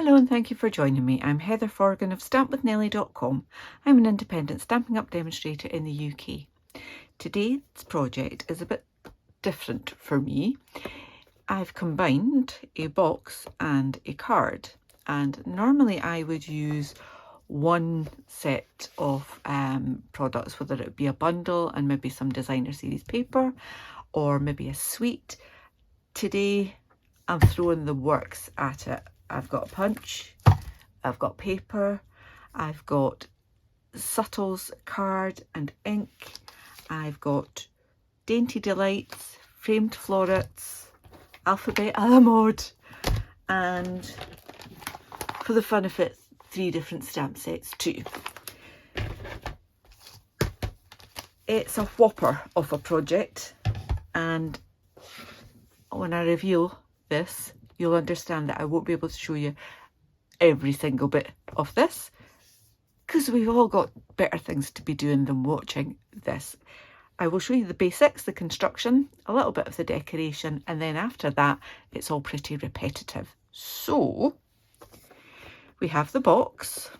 Hello and thank you for joining me. I'm Heather Forgan of stampwithnellie.com. I'm an independent Stampin' Up demonstrator in the UK. Today's project is a bit different for me. I've combined a box and a card, and normally I would use one set of products, whether it be a bundle and maybe some designer series paper or maybe a suite. Today I'm throwing the works at it. I've got a punch, I've got paper, I've got Subtles card and ink, I've got Dainty Delights, framed florets, alphabet a la mode, and for the fun of it, 3 different stamp sets too. It's a whopper of a project, and when I reveal this, you'll understand that I won't be able to show you every single bit of this, because we've all got better things to be doing than watching this. I will show you the basics, the construction, a little bit of the decoration, and then after that it's all pretty repetitive. So we have the box.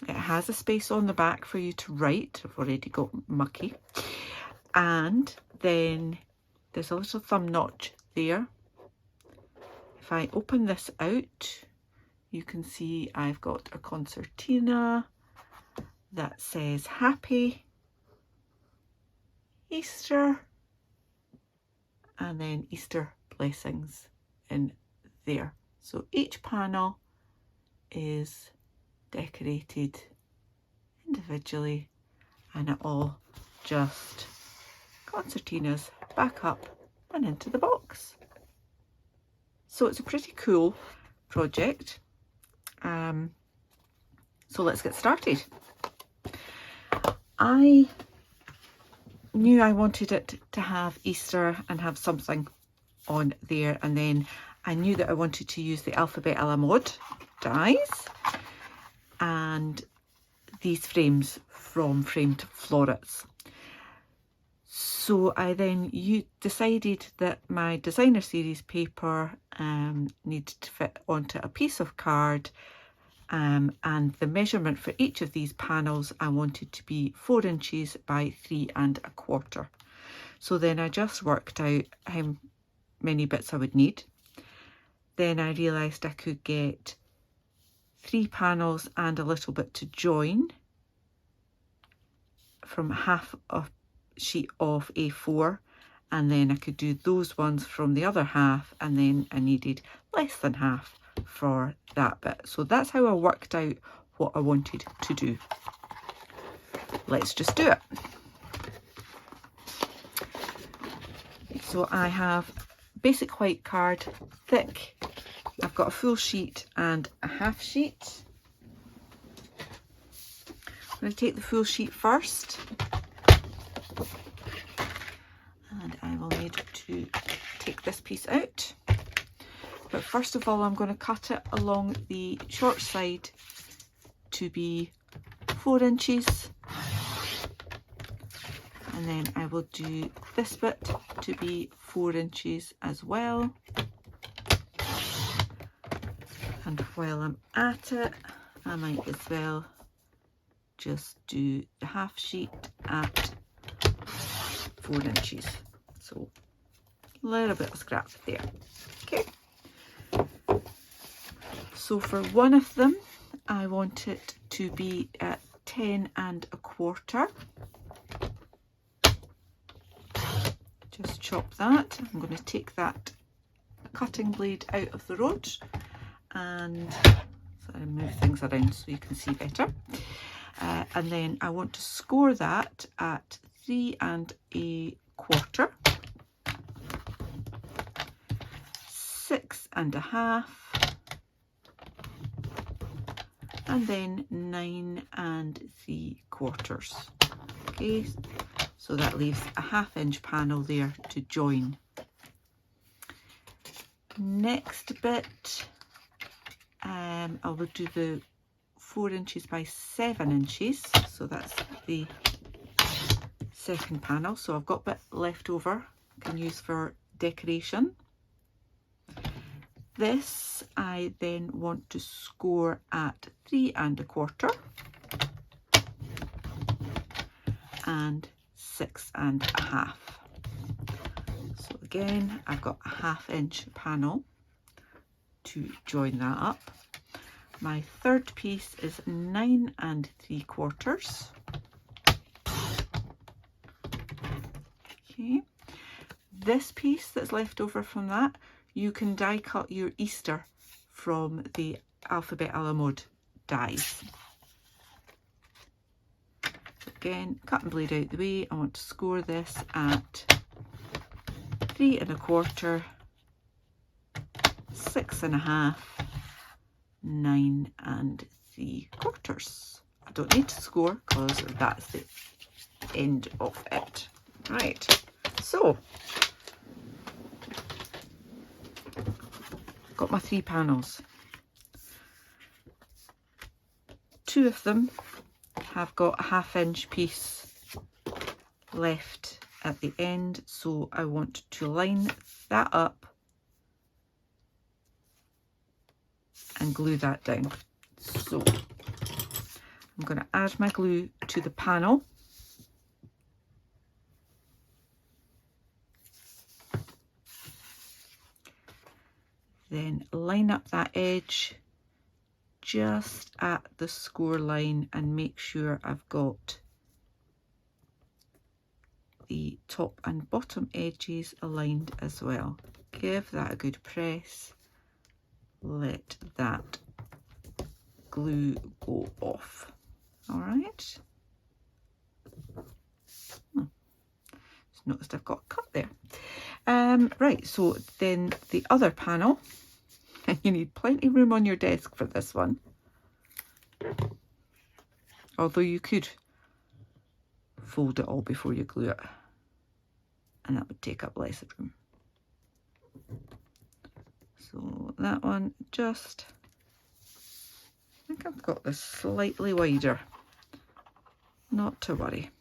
It has a space on the back for you to write. I've already got mucky. And then there's a little thumb notch there. If I open this out, you can see I've got a concertina that says Happy Easter, and then Easter blessings in there. So each panel is decorated individually, and it all just concertinas back up and into the box. So it's a pretty cool project. So let's get started. I knew I wanted it to have Easter and have something on there, and then I knew that I wanted to use the alphabet a la mode dies and these frames from Framed Florets. So I then decided that my designer series paper needed to fit onto a piece of card, and the measurement for each of these panels I wanted to be 4 inches by 3 1/4. So then I just worked out how many bits I would need. Then I realised I could get 3 panels and a little bit to join from half a sheet of A4, and then I could do those ones from the other half, and then I needed less than half for that bit. So that's how I worked out what I wanted to do. Let's just do it. So I have basic white card, thick. I've got a full sheet and a half sheet. I'm going to take the full sheet first, and I will need to take this piece out. But first of all, I'm going to cut it along the short side to be 4 inches, and then I will do this bit to be 4 inches as well. And while I'm at it, I might as well just do the half sheet at 4 inches. So a little bit of scrap there. Okay. So for one of them, I want it to be at 10 1/4. Just chop that. I'm going to take that cutting blade out of the road, and so I move things around so you can see better. And then I want to score that at 3 1/4, 6 1/2, and then 9 3/4. Okay, so that leaves a 1/2 inch panel there to join. Next bit, I will do the 4 inches by 7 inches, so that's the second panel. So I've got a bit left over I can use for decoration. This I then want to score at 3 1/4 and 6 1/2. So again, I've got a 1/2 inch panel to join that up. My third piece is 9 3/4. Okay, this piece that's left over from that, you can die cut your Easter from the Alphabet a la Mode dies. Again, cut and blade out the way. I want to score this at 3 1/4, 6 1/2, 9 3/4. I don't need to score because that's the end of it. Right, so got my 3 panels. 2 of them have got a 1/2 inch piece left at the end, so I want to line that up and glue that down. So I'm going to add my glue to the panel. Then line up that edge just at the score line and make sure I've got the top and bottom edges aligned as well. Give that a good press. Let that glue go off. All right. Just noticed I've got a cut there. Right, so then the other panel, and you need plenty of room on your desk for this one. Although you could fold it all before you glue it, and that would take up less room. So that one just, I think I've got this slightly wider, not to worry.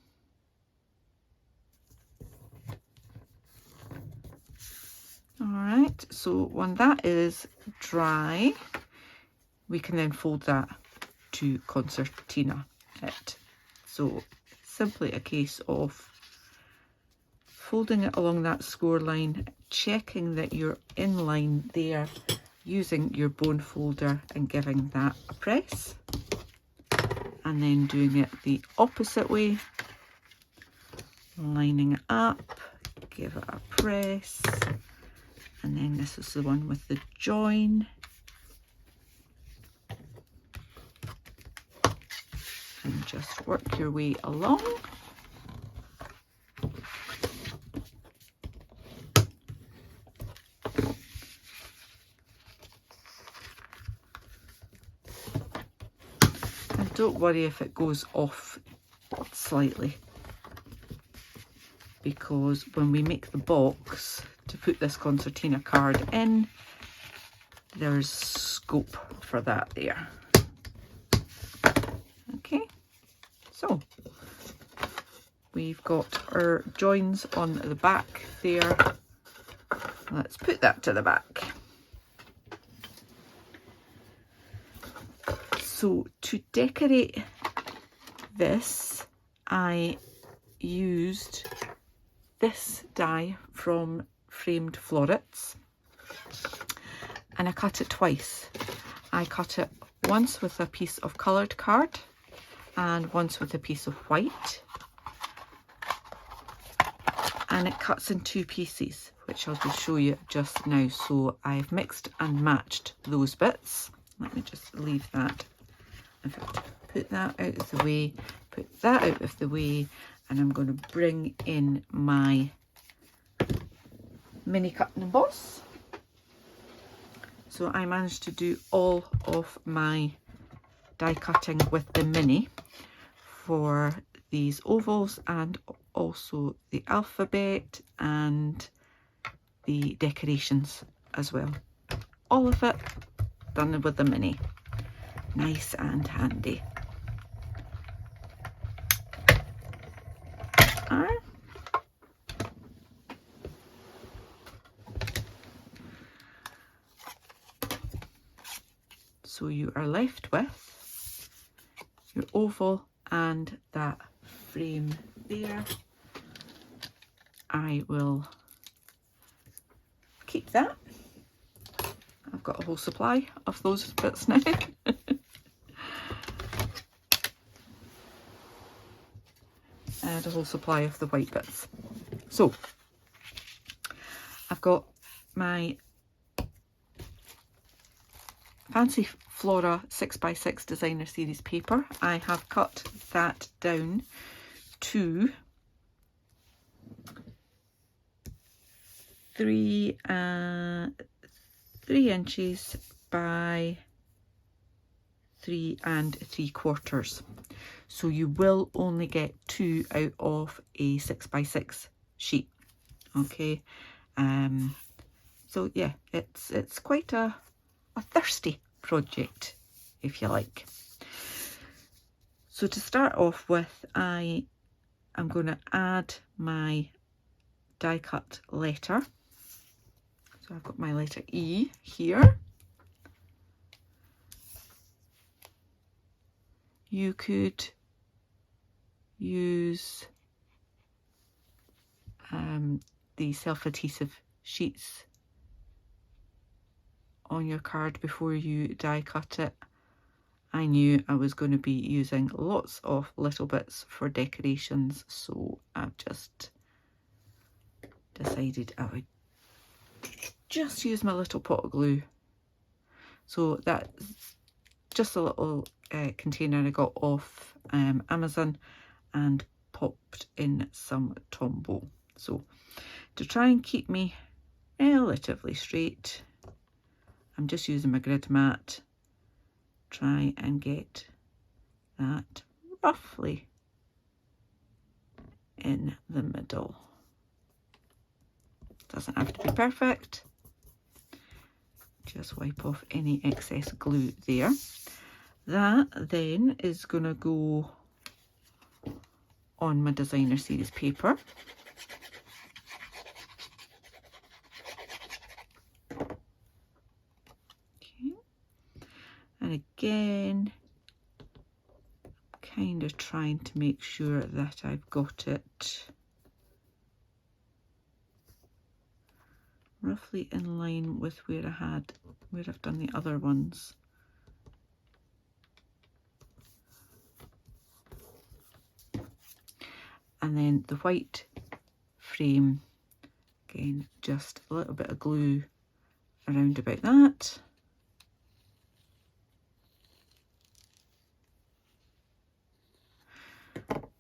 Alright, so when that is dry, we can then fold that to concertina it. So simply a case of folding it along that score line, checking that you're in line there, using your bone folder and giving that a press, and then doing it the opposite way, lining it up, give it a press, and then this is the one with the join, and just work your way along. And don't worry if it goes off slightly, because when we make the box to put this concertina card in, there's scope for that there. Okay, so we've got our joins on the back there. Let's put that to the back. So to decorate this, I used this die from Framed Florets, and I cut it twice. I cut it once with a piece of coloured card and once with a piece of white, and it cuts in 2 pieces, which I'll just show you just now. So I've mixed and matched those bits. Let me just leave that. In fact, put that out of the way, put that out of the way, and I'm going to bring in my mini cut and emboss. So I managed to do all of my die cutting with the mini for these ovals and also the alphabet and the decorations as well. All of it done with the mini. Nice and handy. Alright. So you are left with your oval and that frame there. I will keep that. I've got a whole supply of those bits now. And a whole supply of the white bits. So I've got my fancy Flora 6x6 designer series paper. I have cut that down to 3 inches by 3 3/4. So you will only get 2 out of a 6x6 sheet. Okay, so yeah, it's quite a thirsty project, if you like. So to start off with, I am going to add my die cut letter. So I've got my letter E here. You could use the self-adhesive sheets on your card before you die cut it. I knew I was going to be using lots of little bits for decorations, so I've just decided I would just use my little pot of glue. So that's just a little container I got off Amazon and popped in some Tombow. So to try and keep me relatively straight, I'm just using my grid mat. Try and get that roughly in the middle. Doesn't have to be perfect. Just wipe off any excess glue there. That then is going to go on my designer series paper. Okay. And again, kind of trying to make sure that I've got it roughly in line with where I've done the other ones. And then the white frame, again, just a little bit of glue around about that.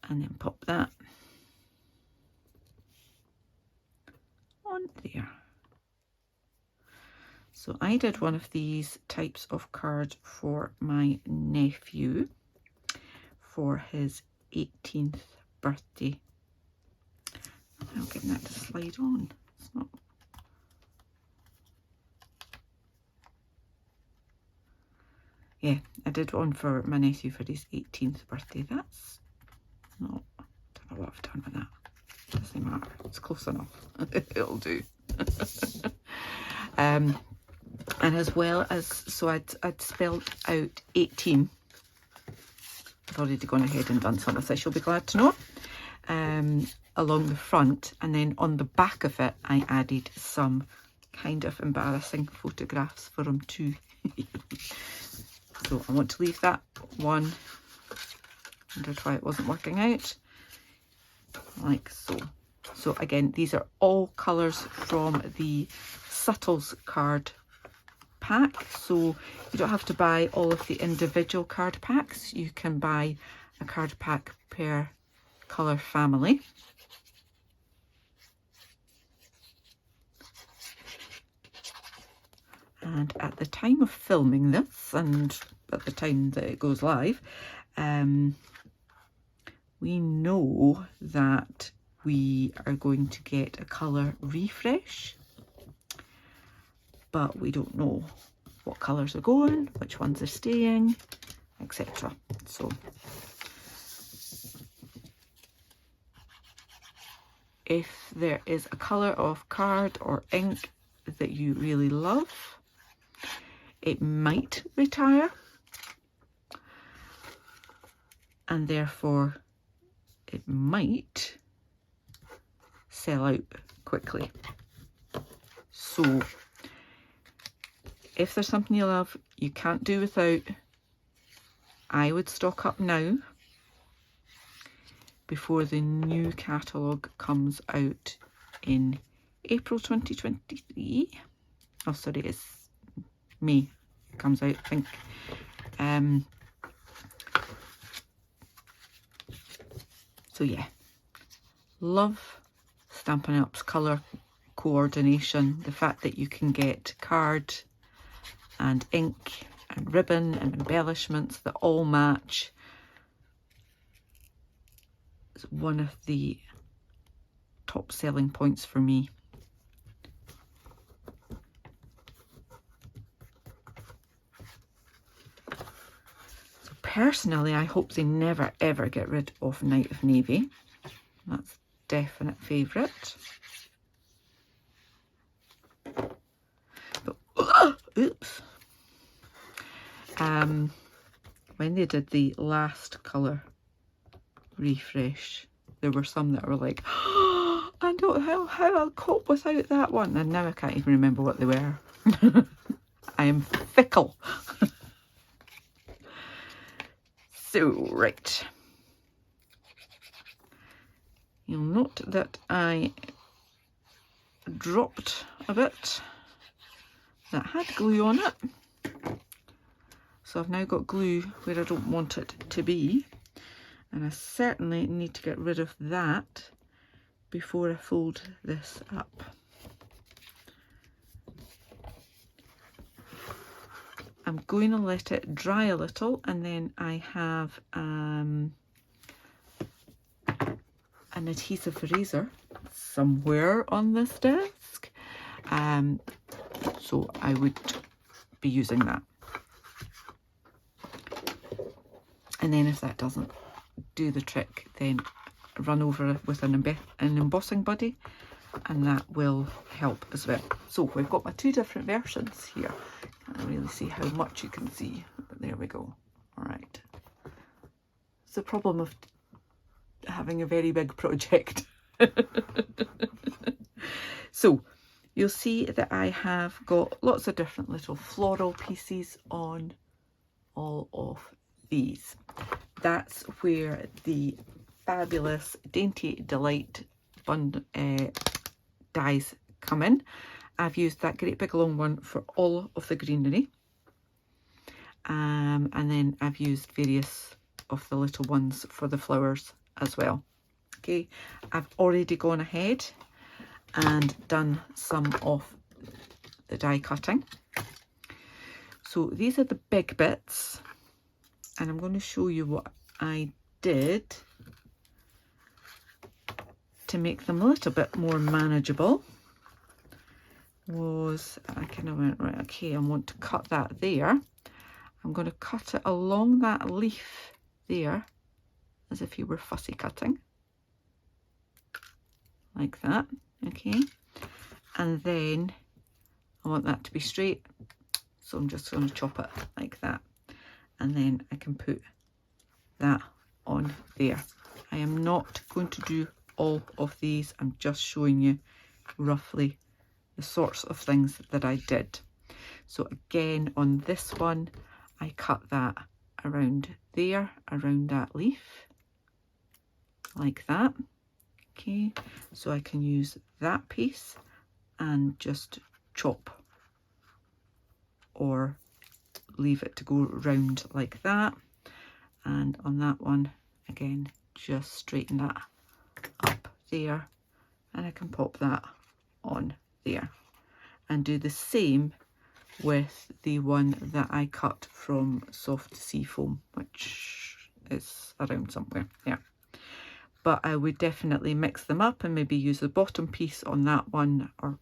And then pop that on there. So I did one of these types of card for my nephew for his 18th birthday. I'm getting that to slide on. It's not. Yeah, I did one for my nephew for his 18th birthday. That's not, I don't know what I've done with that. Doesn't matter. It's close enough. It'll do. And as well as, so I'd spelled out 18. I've already gone ahead and done some of this, you'll be glad to know, along the front, and then on the back of it I added some kind of embarrassing photographs for him too. So I want to leave that one. Wondered why it wasn't working out. Like so. So again, these are all colours from the Subtles card pack, so you don't have to buy all of the individual card packs. You can buy a card pack per colour family. And at the time of filming this, and at the time that it goes live, we know that we are going to get a colour refresh, but we don't know what colours are going, which ones are staying, etc. So if there is a colour of card or ink that you really love, it might retire, and therefore it might sell out quickly. So if there's something you love, you can't do without, I would stock up now before the new catalogue comes out in April 2023. Oh, sorry, it's May it comes out, I think. So yeah, love Stampin' Up's colour coordination, the fact that you can get card and ink and ribbon and embellishments that all match. It's one of the top selling points for me. So personally, I hope they never ever get rid of Night of Navy. That's a definite favourite. But, oops. When they did the last colour refresh, there were some that were like, oh, I don't know how I'll cope without that one, and now I can't even remember what they were. I am fickle. So, right. You'll note that I dropped a bit that had glue on it. So I've now got glue where I don't want it to be. And I certainly need to get rid of that before I fold this up. I'm going to let it dry a little, and then I have an adhesive eraser somewhere on this desk. So I would be using that. And then if that doesn't do the trick, then run over it with an embossing buddy, and that will help as well. So we've got my two different versions here. Can't really see how much you can see, but there we go. All right. It's the problem of having a very big project. So you'll see that I have got lots of different little floral pieces on all of these. That's where the fabulous Dainty Delight dies come in. I've used that great big long one for all of the greenery, and then I've used various of the little ones for the flowers as well. Okay, I've already gone ahead and done some of the die cutting. So these are the big bits, and I'm going to show you what I did to make them a little bit more manageable. Was I kind of went, right, okay, I want to cut that there. I'm going to cut it along that leaf there, as if you were fussy cutting, like that. Okay, and then I want that to be straight, so I'm just going to chop it like that, and then I can put that on there. I am not going to do all of these, I'm just showing you roughly the sorts of things that I did. So again, on this one, I cut that around there, around that leaf, like that. Okay, so I can use that piece and just chop or leave it to go round like that. And on that one, again, just straighten that up there, and I can pop that on there, and do the same with the one that I cut from Soft Sea Foam, which is around somewhere, yeah. But I would definitely mix them up and maybe use the bottom piece on that one, or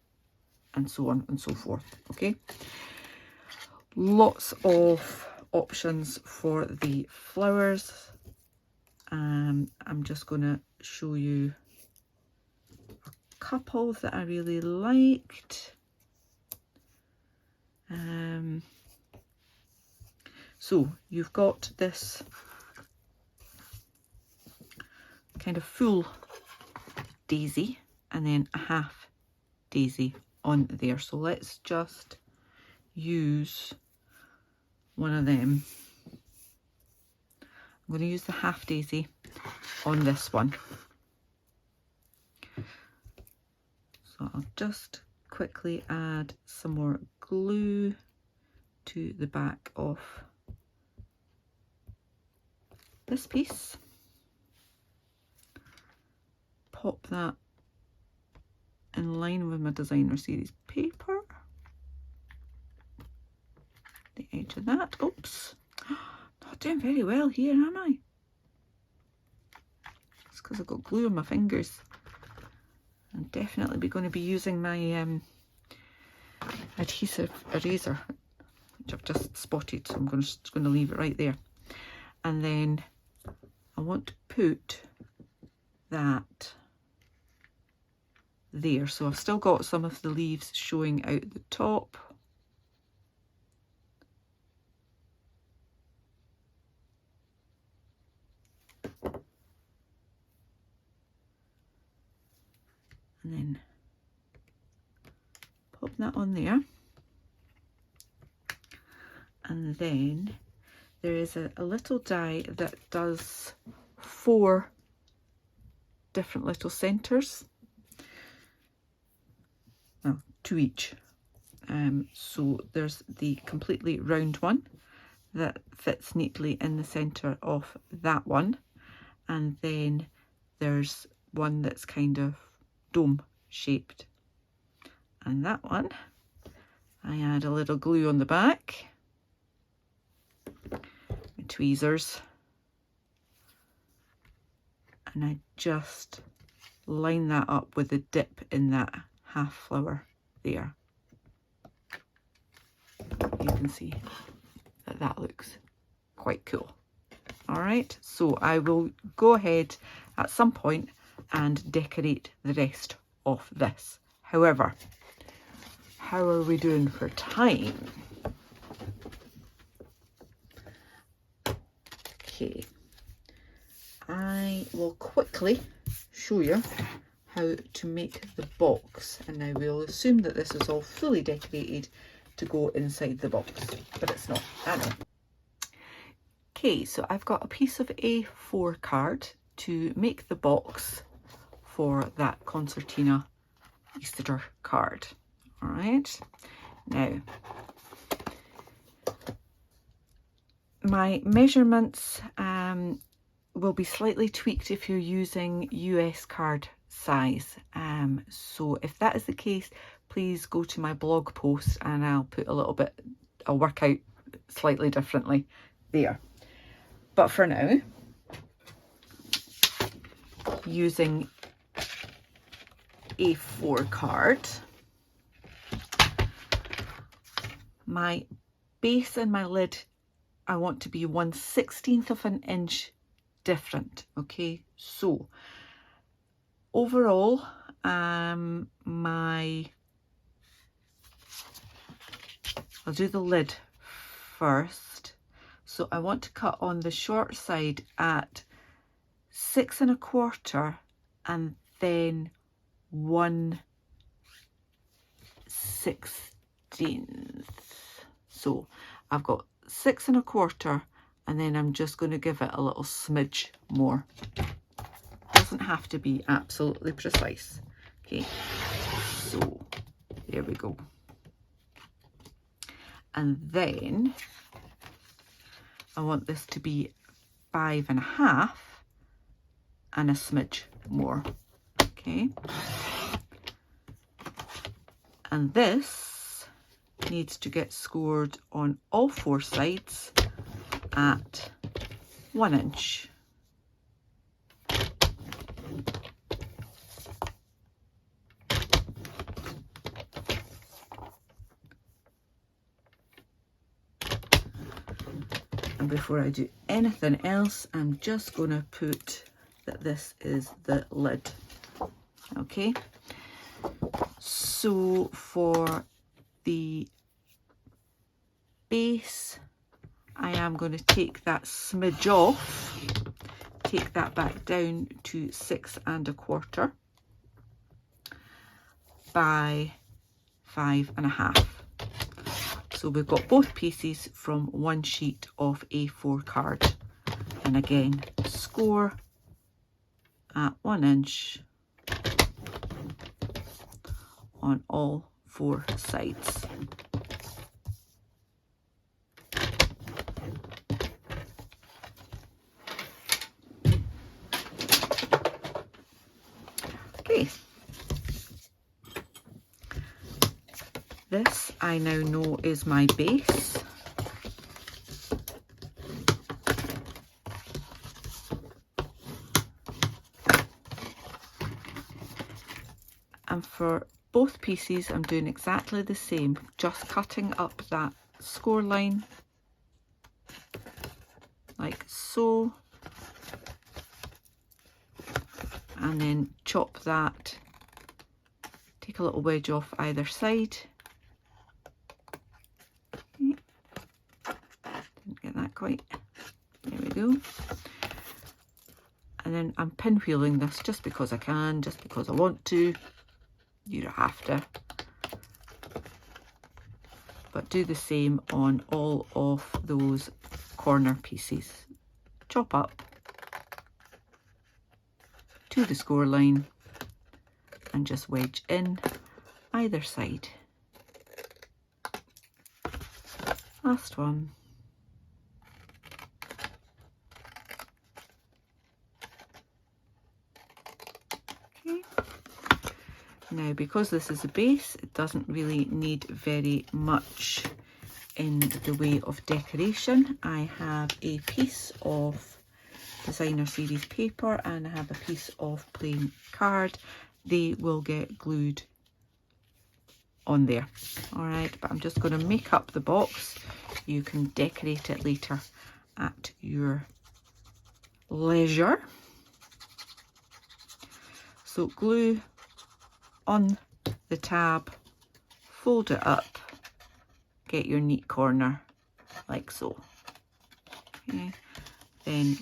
and so on and so forth. Okay, lots of options for the flowers. I'm just going to show you a couple that I really liked. So you've got this kind of full daisy and then a half daisy on there. So let's just use one of them. I'm going to use the half daisy on this one. So I'll just quickly add some more glue to the back of this piece. Pop that in line with my designer series paper. The edge of that. Oops. Not doing very well here, am I? It's because I've got glue on my fingers. I'm definitely going to be using my adhesive eraser, which I've just spotted, so I'm just going to leave it right there. And then I want to put that there. So I've still got some of the leaves showing out the top. And then pop that on there. And then there is a little die that does 4 different little centres. Well, 2 each. So there's the completely round one that fits neatly in the centre of that one. And then there's one that's kind of dome shaped. And that one, I add a little glue on the back. My tweezers. And I just line that up with a dip in that half flower there. You can see that that looks quite cool. All right, so I will go ahead at some point and decorate the rest of this. However, how are we doing for time? Okay, I will quickly show you how to make the box, and I will assume that this is all fully decorated to go inside the box, but it's not. I know. Okay, so I've got a piece of A4 card to make the box for that concertina Easter card. All right, now my measurements will be slightly tweaked if you're using US card size. So if that is the case, please go to my blog post and I'll put a little bit, I'll work out slightly differently there. But for now, using A4 card, my base and my lid, I want to be 1/16 of an inch different. Okay, so overall, I'll do the lid first. So I want to cut on the short side at 6 1/4 and then 1/16. So I've got 6 1/4 and then I'm just going to give it a little smidge more. Doesn't have to be absolutely precise. Okay, so there we go. And then I want this to be 5 1/2 and a smidge more. Okay, and this needs to get scored on all 4 sides at 1 inch. And before I do anything else, I'm just going to put that this is the lid. Okay, so for the base, I am going to take that smidge off, take that back down to 6 1/4 by 5 1/2. So we've got both pieces from one sheet of A4 card. And again, score at 1 inch on all 4 sides. Okay. This I now know is my base. And for both pieces I'm doing exactly the same, just cutting up that score line like so, and then chop that, take a little wedge off either side. Okay. Didn't get that quite, there we go. And then I'm pinwheeling this just because I can, just because I want to. You don't have to, but do the same on all of those corner pieces. Chop up to the score line and just wedge in either side. Last one. Okay. Now, because this is a base, it doesn't really need very much in the way of decoration. I have a piece of designer series paper and I have a piece of plain card. They will get glued on there. All right, but I'm just going to make up the box. You can decorate it later at your leisure. So glue on the tab, fold it up, get your neat corner like so. Okay, then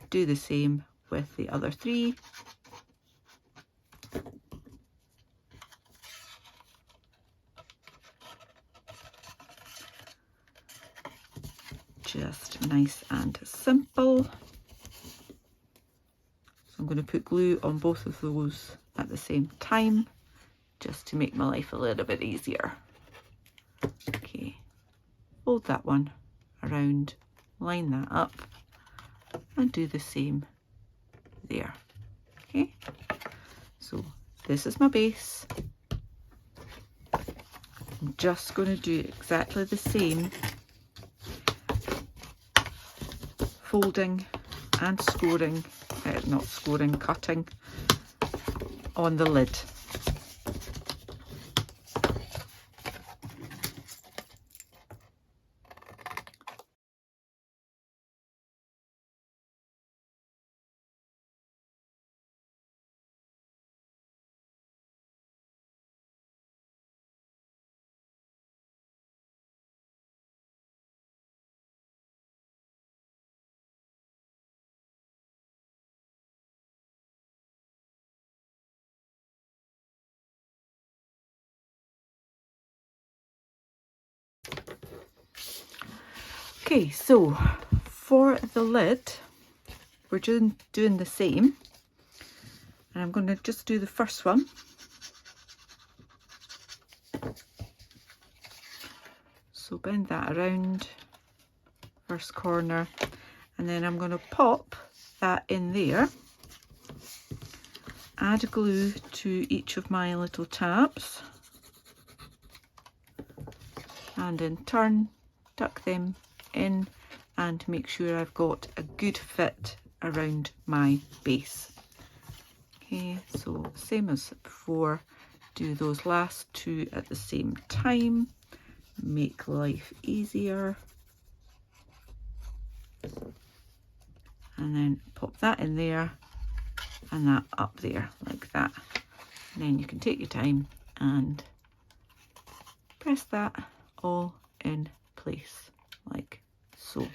do the same with the other 3. Just nice and simple. So I'm going to put glue on both of those at the same time, just to make my life a little bit easier. Okay, fold that one around, line that up, and do the same there. Okay, so this is my base. I'm just going to do exactly the same, folding and scoring, not scoring, cutting on the lid. Okay, so for the lid, we're doing the same, and I'm going to just do the first one. So bend that around, first corner, and then I'm going to pop that in there, add glue to each of my little tabs, and in turn tuck them in and make sure I've got a good fit around my base. Okay, so same as before, do those last 2 at the same time, make life easier, and then pop that in there and that up there like that, and then you can take your time and press that all in place like so.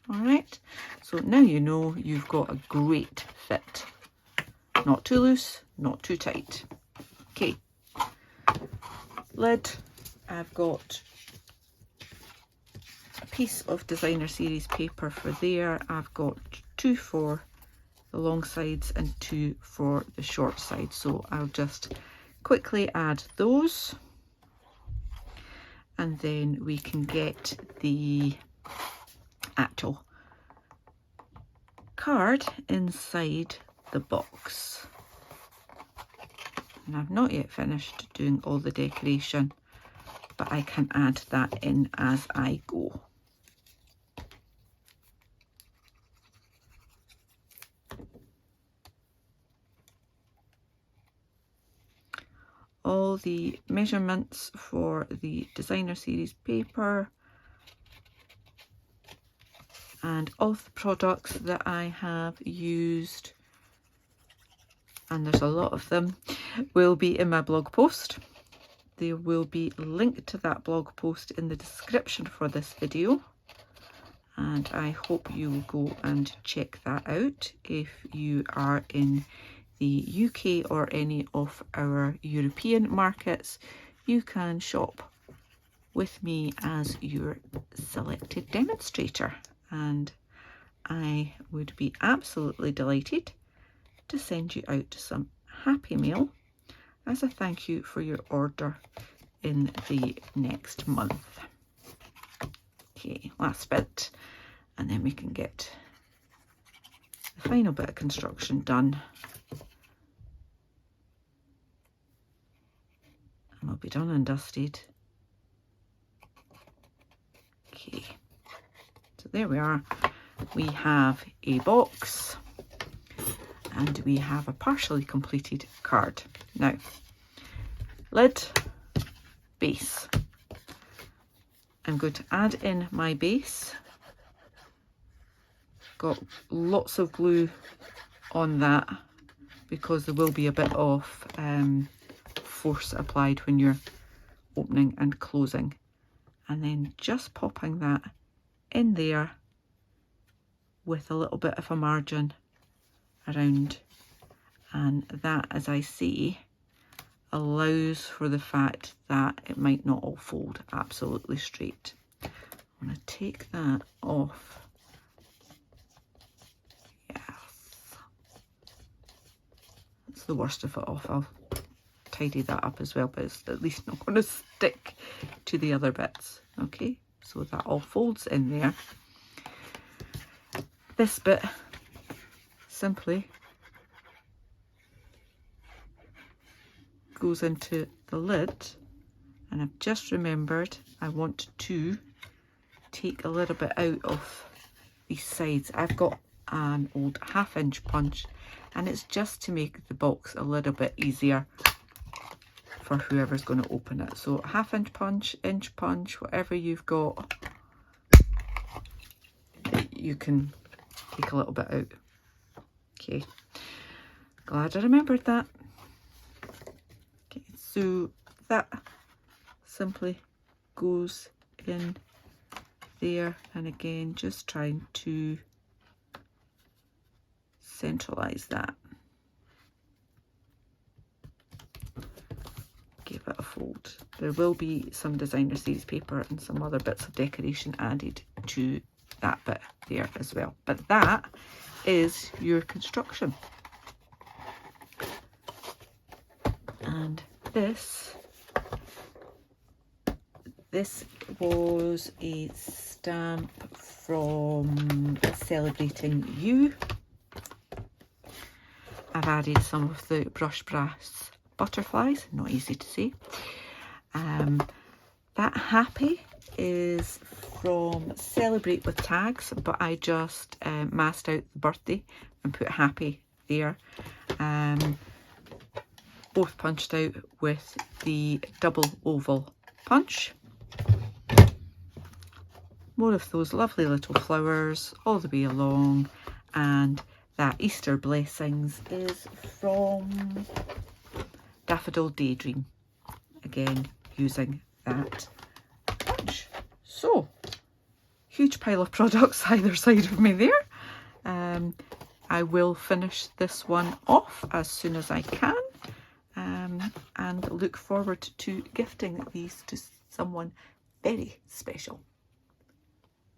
All right, so now you know you've got a great fit. Not too loose, not too tight. Okay, lid, I've got a piece of designer series paper for there. I've got 2 for the long sides and 2 for the short sides. So I'll just quickly add those, and then we can get the actual card inside the box. And I've not yet finished doing all the decoration, but I can add that in as I go. All the measurements for the designer series paper and all the products that I have used, and there's a lot of them, will be in my blog post. There will be a link to that blog post in the description for this video, and I hope you will go and check that out. If you are in the UK or any of our European markets, you can shop with me as your selected demonstrator, and I would be absolutely delighted to send you out some Happy Mail as a thank you for your order in the next month. Okay, last bit, and then we can get the final bit of construction done. And we'll be done and dusted. Okay, so there we are. We have a box and we have a partially completed card. Now, lid, base. I'm going to add in my base. Got lots of glue on that because there will be a bit of force applied when you're opening and closing, and then just popping that in there with a little bit of a margin around, and that, as I say, allows for the fact that it might not all fold absolutely straight. I'm going to take that off. Yes, that's the worst of it off. I'll tidy that up as well, but it's at least not going to stick to the other bits. Okay, so that all folds in there. This bit simply goes into the lid, and I've just remembered I want to take a little bit out of these sides. I've got an old 1/2 inch punch, and it's just to make the box a little bit easier for whoever's going to open it. So 1/2 inch punch, whatever you've got, you can take a little bit out. Okay, glad I remembered that. Okay, so that simply goes in there, and again just trying to centralize that. Give it a fold. There will be some designer series paper and some other bits of decoration added to that bit there as well, but that is your construction. And this was a stamp from Celebrating You. I've added some of the brush brass butterflies, not easy to say. That happy is from Celebrate with Tags, but I just masked out the birthday and put happy there. Both punched out with the double oval punch. More of those lovely little flowers all the way along, and that Easter Blessings is from Daffodil Daydream, again using that punch. So huge pile of products either side of me there. I will finish this one off as soon as I can, and look forward to gifting these to someone very special.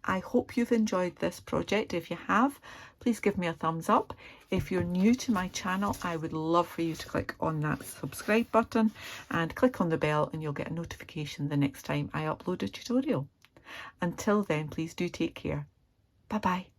I hope you've enjoyed this project. If you have, please give me a thumbs up. If you're new to my channel, I would love for you to click on that subscribe button and click on the bell, and you'll get a notification the next time I upload a tutorial. Until then, please do take care. Bye bye.